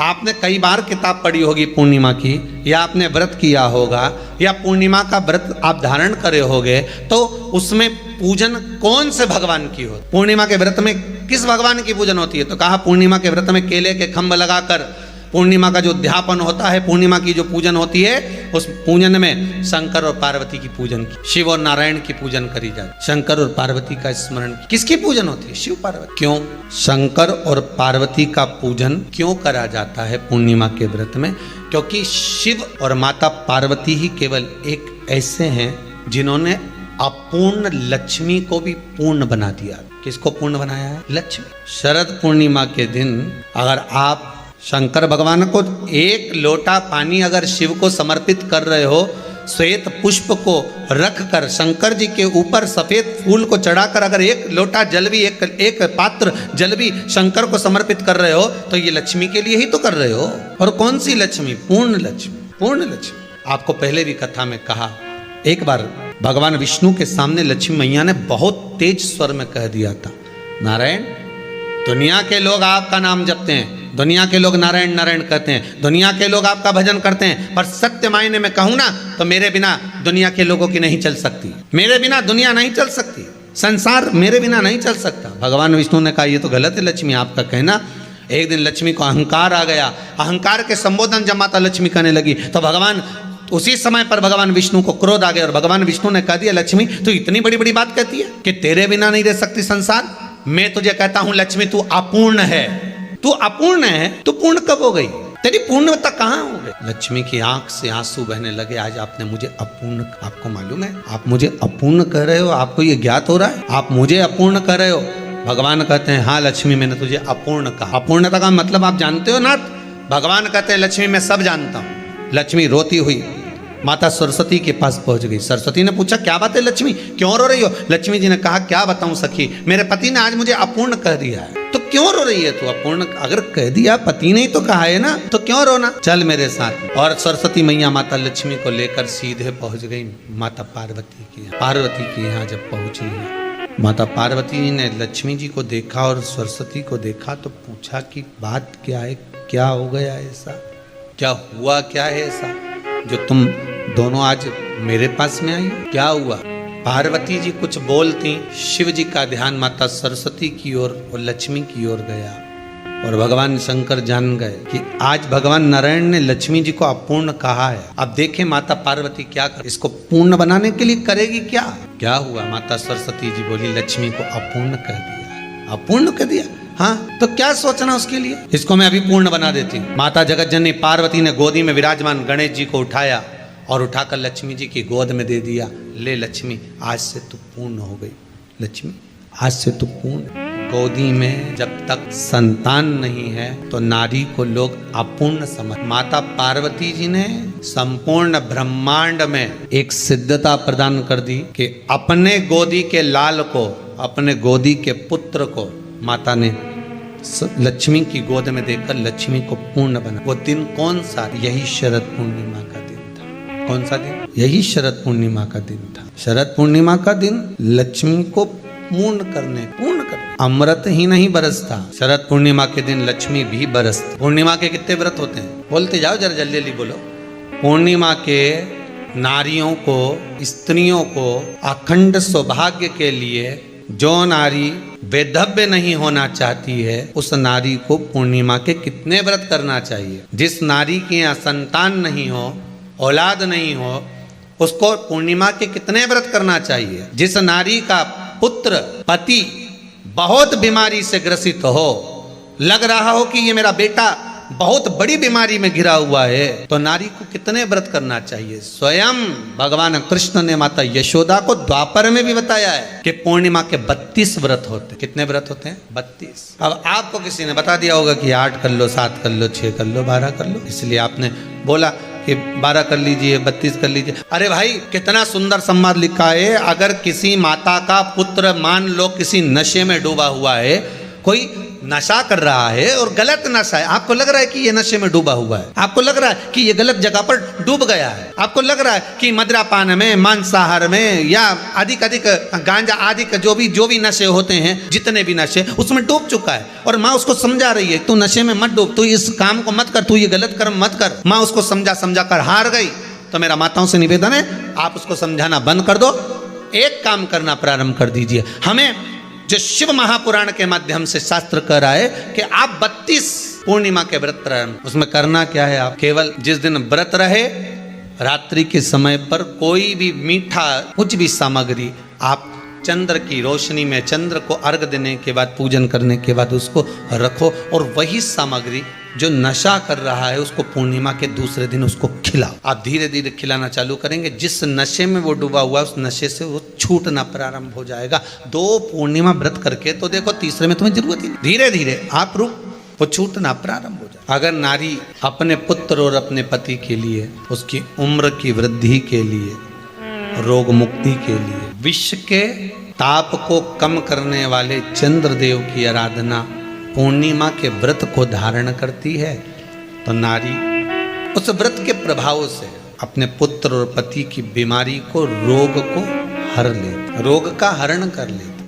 आपने कई बार किताब पढ़ी होगी पूर्णिमा की, या आपने व्रत किया होगा, या पूर्णिमा का व्रत आप धारण करे होगे, तो उसमें पूजन कौन से भगवान की हो? पूर्णिमा के व्रत में किस भगवान की पूजन होती है? तो कहा पूर्णिमा के व्रत में केले के खंभ लगाकर पूर्णिमा का जो उद्यापन होता है, पूर्णिमा की जो पूजन होती है, उस पूजन में शंकर और पार्वती की पूजन की, शिव और नारायण की पूजन करी जाती। शंकर और पार्वती का स्मरण, किसकी पूजन होती है? शिव पार्वती। क्यों शंकर और पार्वती का पूजन क्यों करा जाता है पूर्णिमा के व्रत में? क्योंकि शिव और माता पार्वती ही केवल एक ऐसे हैं जिन्होंने अपूर्ण लक्ष्मी को भी पूर्ण बना दिया। किसको पूर्ण बनाया है? लक्ष्मी। शरद पूर्णिमा के दिन अगर आप शंकर भगवान को एक लोटा पानी अगर शिव को समर्पित कर रहे हो, श्वेत पुष्प को रख कर शंकर जी के ऊपर सफेद फूल को चढ़ाकर अगर एक लोटा जल भी, एक पात्र जल भी शंकर को समर्पित कर रहे हो, तो ये लक्ष्मी के लिए ही तो कर रहे हो। और कौन सी लक्ष्मी? पूर्ण लक्ष्मी। पूर्ण लक्ष्मी। आपको पहले भी कथा में कहा, एक बार भगवान विष्णु के सामने लक्ष्मी मैया ने बहुत तेज स्वर में कह दिया था, नारायण, दुनिया के लोग आपका नाम जपते हैं, दुनिया के लोग नारायण नारायण कहते हैं, दुनिया के लोग आपका भजन करते हैं, पर सत्य मायने में कहूं ना तो मेरे बिना दुनिया के लोगों की नहीं चल सकती, मेरे बिना दुनिया नहीं चल सकती, संसार मेरे बिना नहीं चल सकता। भगवान विष्णु ने कहा ये तो गलत है लक्ष्मी आपका कहना। एक दिन लक्ष्मी को अहंकार आ गया, अहंकार के संबोधन जब माता लक्ष्मी करने लगी तो भगवान उसी समय पर भगवान विष्णु को क्रोध आ गया और भगवान विष्णु ने कह दिया, लक्ष्मी तू इतनी बड़ी बड़ी बात कहती है कि तेरे बिना नहीं रह सकती संसार। मैं तुझे कहता हूं लक्ष्मी तू अपूर्ण है, तू अपूर्ण है, तू पूर्ण कब हो गई? तेरी पूर्णता कहाँ हो गई? लक्ष्मी की आंख से आंसू बहने लगे, आज आपने मुझे अपूर्ण, आपको मालूम है आप मुझे अपूर्ण कह रहे हो? आपको ये ज्ञात हो रहा है आप मुझे अपूर्ण कह रहे हो? भगवान कहते हैं हाँ लक्ष्मी मैंने तुझे अपूर्ण कहा। अपूर्णता का मतलब आप जानते हो ना? भगवान कहते हैं लक्ष्मी मैं सब जानता हूँ। लक्ष्मी रोती हुई माता सरस्वती के पास पहुंच गई। सरस्वती ने पूछा क्या बात है लक्ष्मी, क्यों रो रही हो? लक्ष्मी जी ने कहा क्या बताऊं सखी, मेरे पति ने आज मुझे अपूर्ण कह दिया है। तो क्यों रो रही है तू? अपूर्ण अगर कह दिया, पति ने ही तो कहा है ना, तो क्यों रोना? चल मेरे साथ। और सरस्वती मैया माता लक्ष्मी को लेकर सीधे पहुंच गई माता पार्वती के यहाँ। पार्वती के यहाँ जब पहुंची है, माता पार्वती ने लक्ष्मी जी को देखा और सरस्वती को देखा तो पूछा कि बात क्या है, क्या हो गया ऐसा, क्या हुआ, क्या है ऐसा जो तुम दोनों आज मेरे पास में आई? क्या हुआ? पार्वती जी कुछ बोलती, शिव जी का ध्यान माता सरस्वती की ओर और लक्ष्मी की ओर गया और भगवान शंकर जान गए कि आज भगवान नारायण ने लक्ष्मी जी को अपूर्ण कहा है। अब देखें माता पार्वती क्या कर, इसको पूर्ण बनाने के लिए करेगी क्या? क्या हुआ? माता सरस्वती जी बोली लक्ष्मी को अपूर्ण कह दिया। अपूर्ण कह दिया? हाँ, तो क्या सोचना उसके लिए, इसको मैं अभी पूर्ण बना देती हूँ। माता जगत जननी पार्वती ने गोदी में विराजमान गणेश जी को उठाया और उठाकर लक्ष्मी जी की गोद में दे दिया। ले लक्ष्मी आज से तू पूर्ण हो गई, लक्ष्मी आज से तू पूर्ण। गोदी में जब तक संतान नहीं है तो नारी को लोग अपूर्ण समझ। माता पार्वती जी ने संपूर्ण ब्रह्मांड में एक सिद्धता प्रदान कर दी कि अपने गोदी के लाल को, अपने गोदी के पुत्र को माता ने लक्ष्मी की गोद में देकर लक्ष्मी को पूर्ण बना। वो दिन कौन सा? यही शरद पूर्णिमा का दिन था। कौन सा दिन? यही शरद पूर्णिमा का दिन था। शरद पूर्णिमा का दिन लक्ष्मी को पूर्ण करने अमृत ही नहीं बरसता, शरद पूर्णिमा के दिन लक्ष्मी भी बरसती। पूर्णिमा के कितने व्रत होते हैं? बोलते जाओ जरा जल्दी जल्दी बोलो। पूर्णिमा के नारियों को, स्त्रियों को अखंड सौभाग्य के लिए जो नारी वैधव्य नहीं होना चाहती है उस नारी को पूर्णिमा के कितने व्रत करना चाहिए? जिस नारी के यहाँ संतान नहीं हो, औलाद नहीं हो, उसको पूर्णिमा के कितने व्रत करना चाहिए? जिस नारी का पुत्र पति बहुत बीमारी से ग्रसित हो, लग रहा हो कि ये मेरा बेटा बहुत बड़ी बीमारी में घिरा हुआ है, तो नारी को कितने व्रत करना चाहिए? स्वयं भगवान कृष्ण ने माता यशोदा को द्वापर में भी बताया है कि पूर्णिमा के 32 व्रत होते। कितने व्रत होते हैं? 32। अब आपको किसी ने बता दिया होगा कि 8 कर लो, 7 कर लो, 6 कर लो, 12 कर लो, इसलिए आपने बोला कि 12 कर लीजिए, 32 कर लीजिए। अरे भाई कितना सुंदर संवाद लिखा है। अगर किसी माता का पुत्र मान लो किसी नशे में डूबा हुआ है, कोई नशा कर रहा है और गलत नशा है, आपको लग रहा है कि ये नशे में डूबा हुआ है, आपको लग रहा है कि ये गलत जगह पर डूब गया है, आपको लग रहा है कि मदिरापान में, मांसाहार में या अधिक गांजा आदि का जो भी नशे होते हैं, जितने भी नशे, उसमें डूब चुका है। और माँ उसको समझा रही है, तू नशे में मत डूब, तू इस काम को मत कर, तू ये गलत कर्म मत कर। माँ उसको समझा कर हार गई। तो मेरा माताओं से निवेदन है, आप उसको समझाना बंद कर दो, एक काम करना प्रारंभ कर दीजिए। हमें जो शिव महापुराण के माध्यम से शास्त्र कह रहा है कि आप 32 पूर्णिमा के व्रत प्रारंभ, उसमें करना क्या है, आप केवल जिस दिन व्रत रहे रात्रि के समय पर कोई भी मीठा कुछ भी सामग्री आप चंद्र की रोशनी में, चंद्र को अर्घ देने के बाद, पूजन करने के बाद उसको रखो, और वही सामग्री जो नशा कर रहा है उसको पूर्णिमा के दूसरे दिन उसको खिलाओ। आप धीरे धीरे खिलाना चालू करेंगे, जिस नशे में वो डूबा हुआ है उस नशे से वो छूटना प्रारंभ हो जाएगा। 2 पूर्णिमा व्रत करके तो देखो, तीसरे में तुम्हें जरूरत ही नहीं, धीरे धीरे आप वो छूटना प्रारंभ हो जाए। अगर नारी अपने पुत्र और अपने पति के लिए, उसकी उम्र की वृद्धि के लिए, रोग मुक्ति के लिए, विश्व के ताप को कम करने वाले चंद्रदेव की आराधना पूर्णिमा के व्रत को धारण करती है, तो नारी उस व्रत के प्रभाव से अपने पुत्र और पति की बीमारी को, रोग को हर लेती, रोग का हरण कर लेती।